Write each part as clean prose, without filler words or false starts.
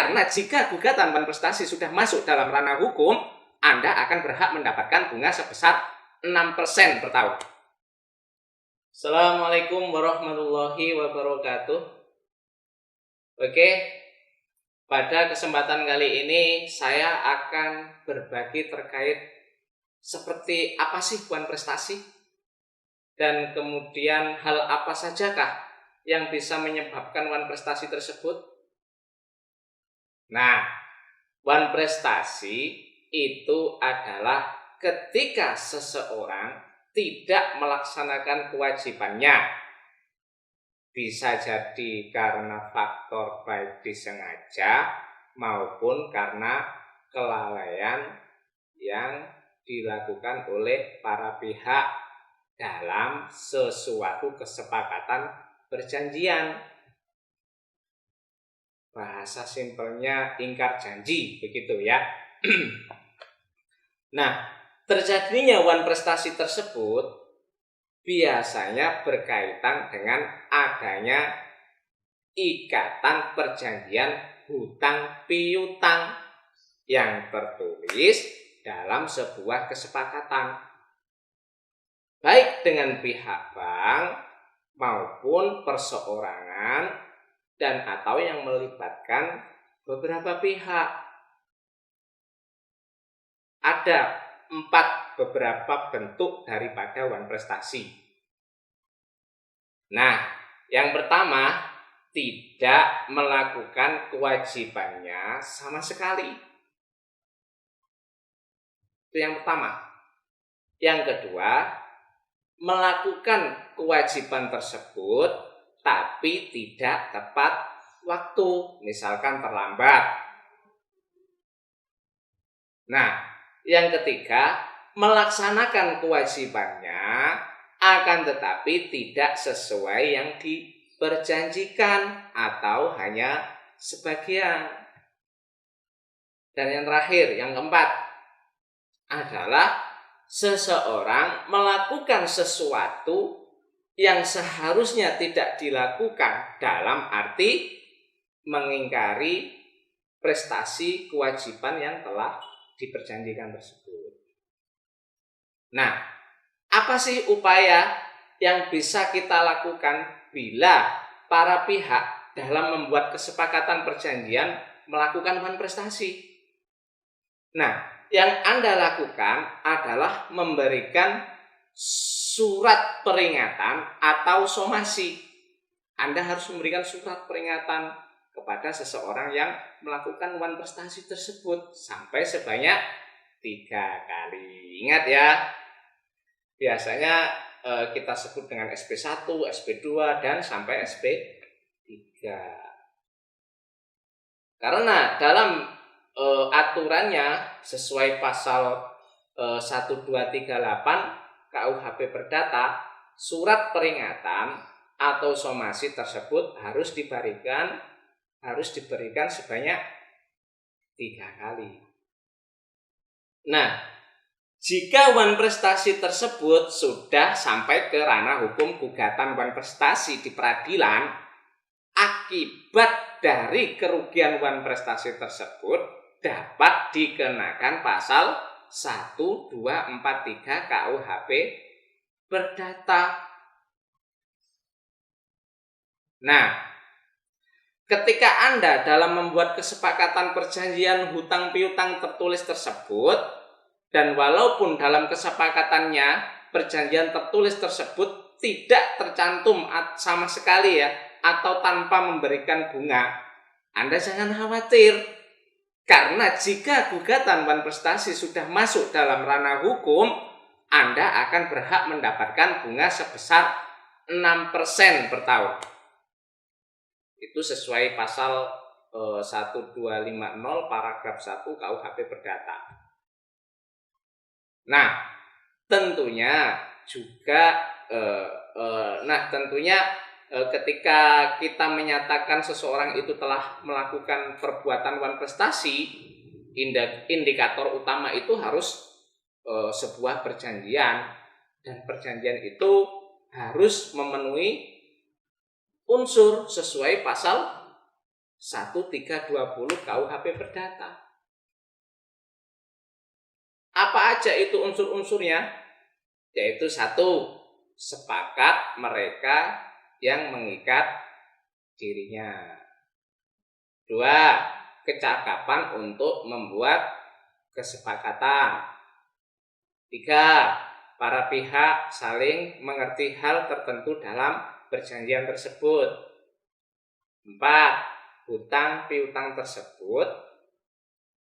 Karena jika gugatan wan prestasi sudah masuk dalam ranah hukum, Anda akan berhak mendapatkan bunga sebesar 6% per tahun. Assalamualaikum warahmatullahi wabarakatuh. Oke, pada kesempatan kali ini saya akan berbagi terkait seperti apa sih wan prestasi dan kemudian hal apa sajakah yang bisa menyebabkan wan prestasi tersebut. Nah, wan prestasi itu adalah ketika seseorang tidak melaksanakan kewajibannya. Bisa jadi karena faktor baik disengaja maupun karena kelalaian yang dilakukan oleh para pihak dalam sesuatu kesepakatan perjanjian. Bahasa simpelnya ingkar janji, begitu ya. Nah, terjadinya wan prestasi tersebut biasanya berkaitan dengan adanya ikatan perjanjian hutang piutang yang tertulis dalam sebuah kesepakatan, baik dengan pihak bank maupun perseorangan dan atau yang melibatkan beberapa pihak. Ada 4 beberapa bentuk daripada wan prestasi. Nah, yang pertama, tidak melakukan kewajibannya sama sekali. Itu yang pertama. Yang kedua, melakukan kewajiban tersebut tapi tidak tepat waktu, misalkan terlambat. Nah, yang ketiga, melaksanakan kewajibannya akan tetapi tidak sesuai yang diperjanjikan atau hanya sebagian. Dan yang terakhir, yang keempat adalah seseorang melakukan sesuatu yang seharusnya tidak dilakukan dalam arti mengingkari prestasi kewajiban yang telah diperjanjikan tersebut. Nah, apa sih upaya yang bisa kita lakukan bila para pihak dalam membuat kesepakatan perjanjian melakukan wan prestasi? Nah, yang Anda lakukan adalah memberikan surat peringatan atau somasi. Anda harus memberikan surat peringatan kepada seseorang yang melakukan wan prestasi tersebut sampai sebanyak 3 kali. Ingat ya, biasanya kita sebut dengan SP1, SP2 dan sampai SP3. Karena dalam aturannya sesuai pasal 1238 KUHP Perdata, surat peringatan atau somasi tersebut harus diberikan sebanyak 3 kali. Nah, jika wan prestasi tersebut sudah sampai ke ranah hukum gugatan wan prestasi di peradilan, akibat dari kerugian wan prestasi tersebut dapat dikenakan pasal 1243 KUHP Perdata. Nah, ketika Anda dalam membuat kesepakatan perjanjian hutang piutang tertulis tersebut, dan walaupun dalam kesepakatannya perjanjian tertulis tersebut tidak tercantum sama sekali ya, atau tanpa memberikan bunga, Anda jangan khawatir. Karena jika gugatan wan prestasi sudah masuk dalam ranah hukum, Anda akan berhak mendapatkan bunga sebesar 6% per tahun. Itu sesuai pasal 1250 paragraf 1 KUHP Perdata. Nah, tentunya juga ketika kita menyatakan seseorang itu telah melakukan perbuatan wan prestasi, indikator utama itu harus sebuah perjanjian, dan perjanjian itu harus memenuhi unsur sesuai pasal 1320 KUHP Perdata. Apa aja itu unsur-unsurnya? Yaitu 1, sepakat mereka yang mengikat dirinya. 2, kecakapan untuk membuat kesepakatan. 3, para pihak saling mengerti hal tertentu dalam perjanjian tersebut. 4, hutang piutang tersebut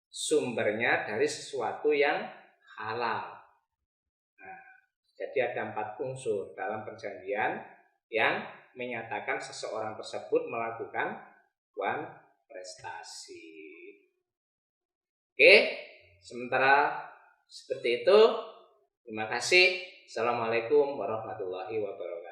sumbernya dari sesuatu yang halal. Nah, jadi ada 4 unsur dalam perjanjian yang menyatakan seseorang tersebut melakukan prestasi. Oke, sementara seperti itu. Terima kasih. Assalamualaikum warahmatullahi wabarakatuh.